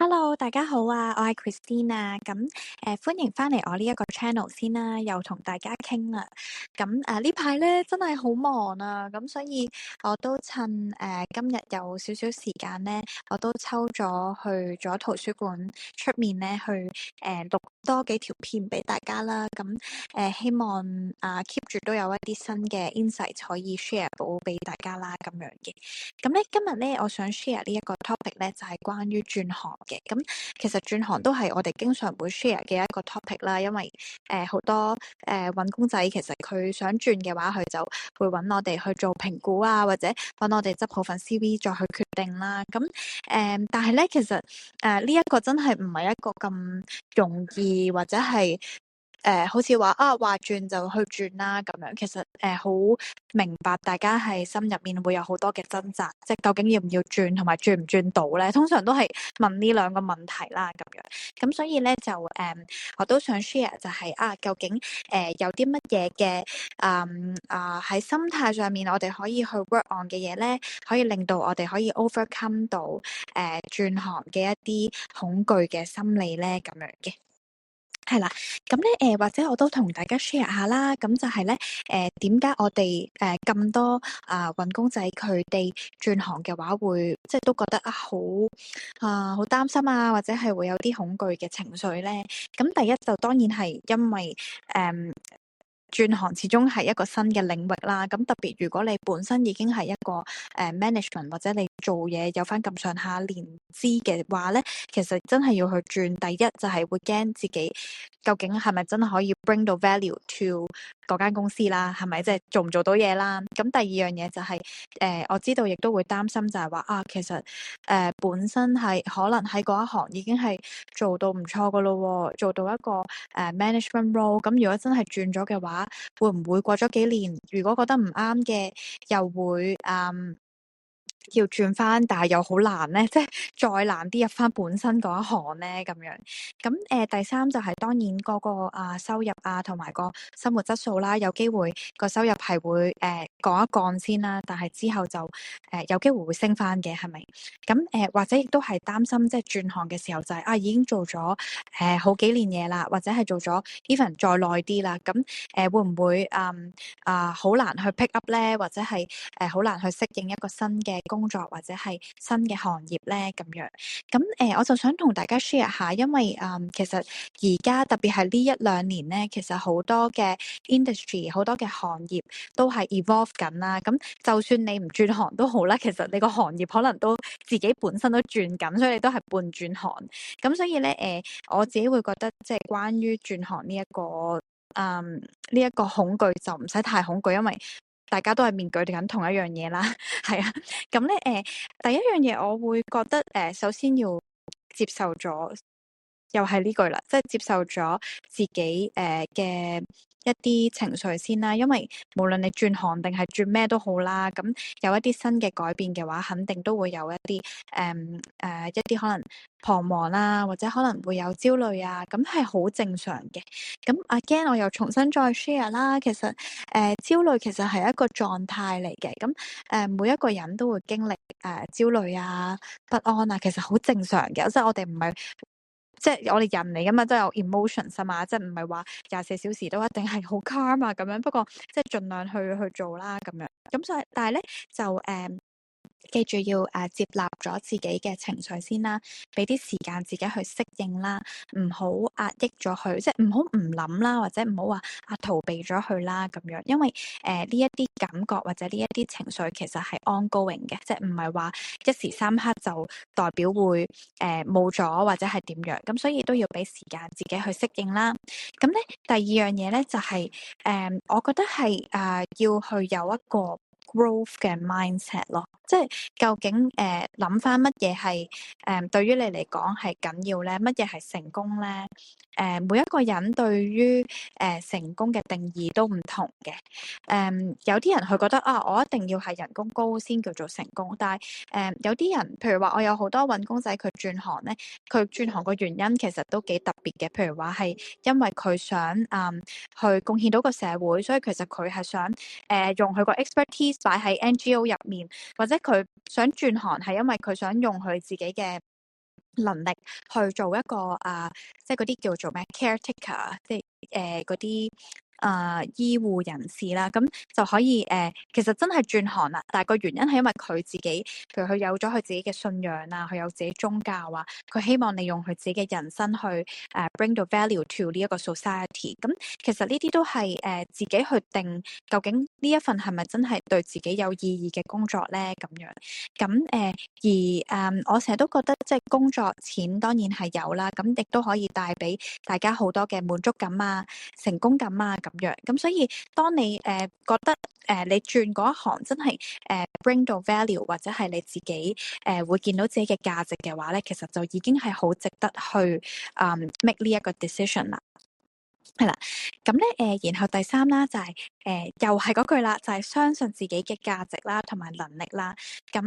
Hello，大家好啊，我係 Christine 咁歡迎翻嚟我呢一個 channel 先啦，又同大家傾啦。呢排咧真係好忙啊，咁所以我都趁今日有少少時間咧，我都抽咗去咗圖書館出面咧去錄多幾條片俾大家啦。希望keep 住都有一啲新嘅 insight 可以 share 到俾大家啦咁樣嘅。咁咧今日咧我想 share 呢一個 topic 咧就係關於轉行嘅。咁其實轉行都係我哋經常會 share 嘅一個 topic 啦，因為好多搵工仔其實佢想轉嘅話，佢就會搵我哋去做評估啊，或者搵我哋執好份 CV 再去決定啦。但係咧其實呢一個真係唔係一個咁容易或者係好似話話轉就去轉啦咁樣，其實好明白大家係心入面會有好多嘅掙扎，即係究竟要唔要轉同埋轉唔轉到咧？通常都係問呢兩個問題啦咁樣。咁所以咧就我都想 share 就係究竟有啲乜嘢嘅喺心態上面我哋可以去 work on 嘅嘢咧，可以令到我哋可以 overcome 到轉行嘅一啲恐懼嘅心理咧咁樣嘅。係啦，咁咧或者我都同大家 share 下啦，咁就係咧點解我哋咁多搵工仔佢哋轉行嘅話會即係都覺得好擔心啊，或者係會有啲恐懼嘅情緒咧？咁第一就當然係因為轉行始終係一個新嘅領域啦，咁特別如果你本身已經係一個management 或者你做嘢有翻咁上下年資嘅話咧，其實真係要去轉。第一就係會驚自己究竟係咪真係可以 bring 到 value to 嗰間公司啦，係咪即係做唔做到嘢啦？咁第二樣嘢就係我知道亦都會擔心就係話其實本身係可能喺嗰一行已經係做到唔錯噶咯，做到一個management role。咁如果真係轉咗嘅話，會唔會過咗幾年，如果覺得唔啱嘅，又會要轉翻，但係又好難咧，即係再難啲入翻本身嗰一行咧咁樣。第三就係當然嗰個收入同埋個生活質素啦，有機會個收入係會降一降先啦，但係之後就有機會會升翻嘅，係咪？或者亦都係擔心即係轉行嘅時候就係已經做咗好幾年嘢啦，或者係做咗 even 再耐啲啦，咁會唔會好難去 pick up 咧，或者係好難去適應一個新嘅工作或者係新嘅行業咧咁樣。我就想同大家 share 下，因為其實而家特別係呢一兩年咧，其實好多嘅 industry 好多嘅行業都係 evolve 緊啦。咁就算你唔轉行都好啦，其實你個行業可能都自己本身都轉緊，所以你都係半轉行。咁所以咧我自己會覺得即係關於轉行呢一個呢一個恐懼就唔使太恐懼，因為大家都係面對緊同一樣嘢啦，係啊。第一樣嘢我會覺得首先要接受咗，又係呢句啦，即係接受咗自己嘅一啲情緒先啦。因為無論你轉行定係轉咩都好啦，咁有一啲新嘅改變嘅話，肯定都會有一啲一啲可能彷徨啦，或者可能會有焦慮啊，咁係好正常嘅。咁again，我又重新再 share 啦。其實焦慮其實係一個狀態嚟嘅。每一個人都會經歷焦慮啊、不安啊，其實好正常嘅。即係我哋唔係。即係我哋人嚟噶嘛，都有 emotions 啊嘛，即係唔係話24小時都一定係好 calm 啊咁樣。不過即係盡量去做啦咁樣。但係咧就記住要接納咗自己嘅情緒先啦，俾啲時間自己去適應啦，唔好壓抑咗佢，即係唔好唔諗啦，或者唔好話逃避咗佢啦咁樣。因為呢一啲感覺或者呢一啲情緒其實係 ongoing 嘅，即係唔係話一時三刻就代表會冇咗或者係點樣。咁所以都要俾時間自己去適應啦。咁咧第二樣嘢咧就係我覺得係要去有一個 growth 嘅 mindset 咯，即係究竟諗翻乜嘢係對於你嚟講係緊要咧？乜嘢係成功咧？每一個人對於成功嘅定義都唔同嘅。有啲人佢覺得我一定要係人工高先叫做成功，但係有啲人，譬如話我有好多搵工仔佢轉行咧，佢轉行個原因其實都幾特別嘅。譬如話係因為佢想去貢獻到個社會，所以其實佢係想用佢個 expertise 擺喺 NGO 入面，或者佢想轉行係因為佢想用佢自己嘅能力去做一個即係嗰啲叫做咩 caretaker，即係嗰啲醫護人士啦，咁就可以其實真係轉行啦。但係個原因係因為佢自己，譬如佢有咗佢自己嘅信仰啊，佢有自己宗教啊，佢希望利用佢自己嘅人生去bring 到 value to 呢一個 society。咁其實呢啲都係自己去定究竟呢一份係咪真係對自己有意義嘅工作咧？咁樣咁我成日都覺得即係工作錢當然係有啦，咁亦都可以帶俾大家好多嘅滿足感啊、成功感啊咁樣。咁所以當你覺得你轉嗰一行真係bring 到 value 或者係你自己會見到自己嘅價值嘅話咧，其實就已經係好值得去make 呢一個 decision 啦。係啦，咁咧然後第三啦就係又係嗰句啦，就係相信自己嘅價值啦，同埋能力啦。咁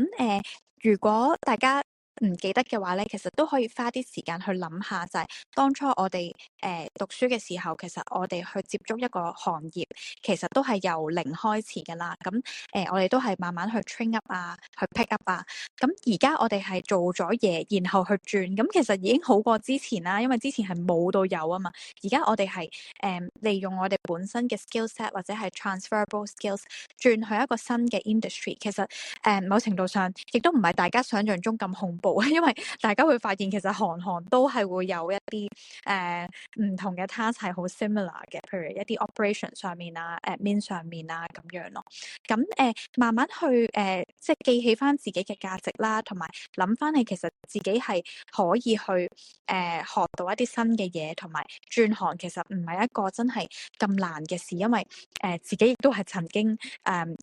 如果大家唔記得嘅話咧，其實都可以花啲時間去諗下，就係當初我哋讀書嘅時候，其實我哋去接觸一個行業，其實都係由零開始㗎啦。咁我哋都係慢慢去 train up 啊，去 pick up 啊。咁而家我哋係做咗嘢，然後去轉，咁其實已經好過之前啦，因為之前係冇到有啊嘛。而家我哋係利用我哋本身嘅 skill set 或者係 transferable skills 轉去一個新嘅 industry，其實某程度上亦都唔係大家想象中咁恐怖，因為大家會發現其實行行都係會有一啲唔同嘅 task 係好 similar 嘅，譬如一啲 operation 上面啊、admin 上面啊咁樣咯。咁慢慢去即係記起翻自己嘅價值啦，同埋諗翻起其實自己係可以去學到一啲新嘅嘢，同埋轉行其實唔係一個真係咁難嘅事，因為自己亦都係曾經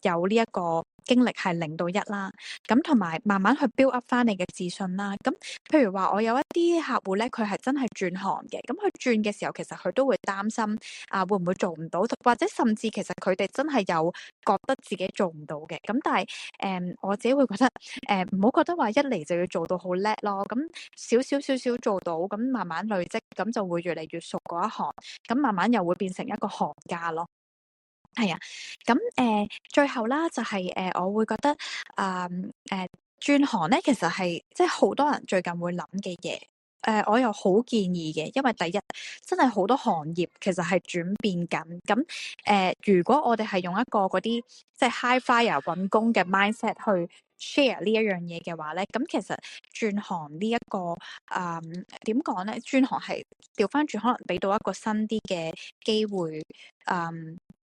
有呢一個經歷係0到1啦，咁同埋慢慢去 build up 翻你嘅自信啦。咁譬如話我有一啲客戶咧，佢係真係轉行嘅，咁佢轉嘅時候其實佢都會擔心會唔會做唔到，或者甚至其實佢哋真係有覺得自己做唔到嘅。咁但係我自己會覺得唔好覺得話一嚟就要做到好叻咯，咁少少做到，咁慢慢累積，咁就會越嚟越熟嗰一行，咁慢慢又會變成一個行家咯。係啊，咁最後啦，就係我會覺得轉行咧，其實係即係好多人最近會諗嘅嘢。我又好建議嘅，因為第一真係好多行業其實係轉變緊。咁如果我哋係用一個嗰啲即係 high fire 揾工嘅 mindset 去 share 呢一樣嘢嘅話咧，咁其實轉行呢一個點講咧？轉行係調翻轉，可能俾到一個新啲嘅機會。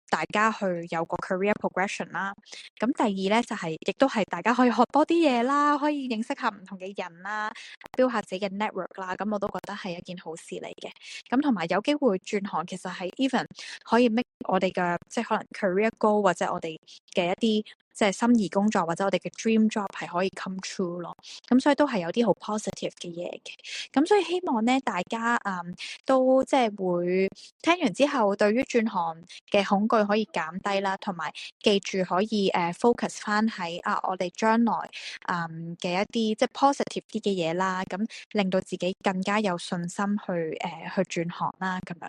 大家去有個 career progression 啦，咁第二咧就係、亦都係大家可以學多啲嘢啦，可以認識下唔同嘅人啦，build 下自己嘅 network 啦，咁我都覺得係一件好事嚟嘅。咁同埋有機會轉行，其實係 even 可以 make 我哋嘅即係可能 career goal 或者我哋嘅一啲即係心儀工作或者我哋嘅 dream job 係可以 come true 咯。咁所以都係有啲好 positive 嘅嘢嘅。咁所以希望咧大家都即係會聽完之後，對於轉行嘅恐懼可以減低啦，同埋記住可以focus 翻喺我哋將來嘅一啲即係 positive 啲嘅嘢啦，咁令到自己更加有信心去轉行啦，咁樣。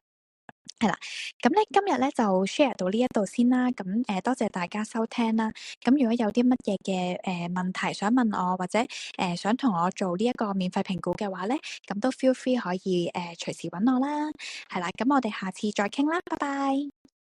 係啦，咁咧今日咧就 share 到呢一度先啦。咁多謝大家收聽啦。咁如果有啲乜嘢嘅問題想問我，或者想同我做呢一個免費評估嘅話咧，咁都 feel free 可以隨時搵我啦。係啦，咁我哋下次再傾啦，拜拜。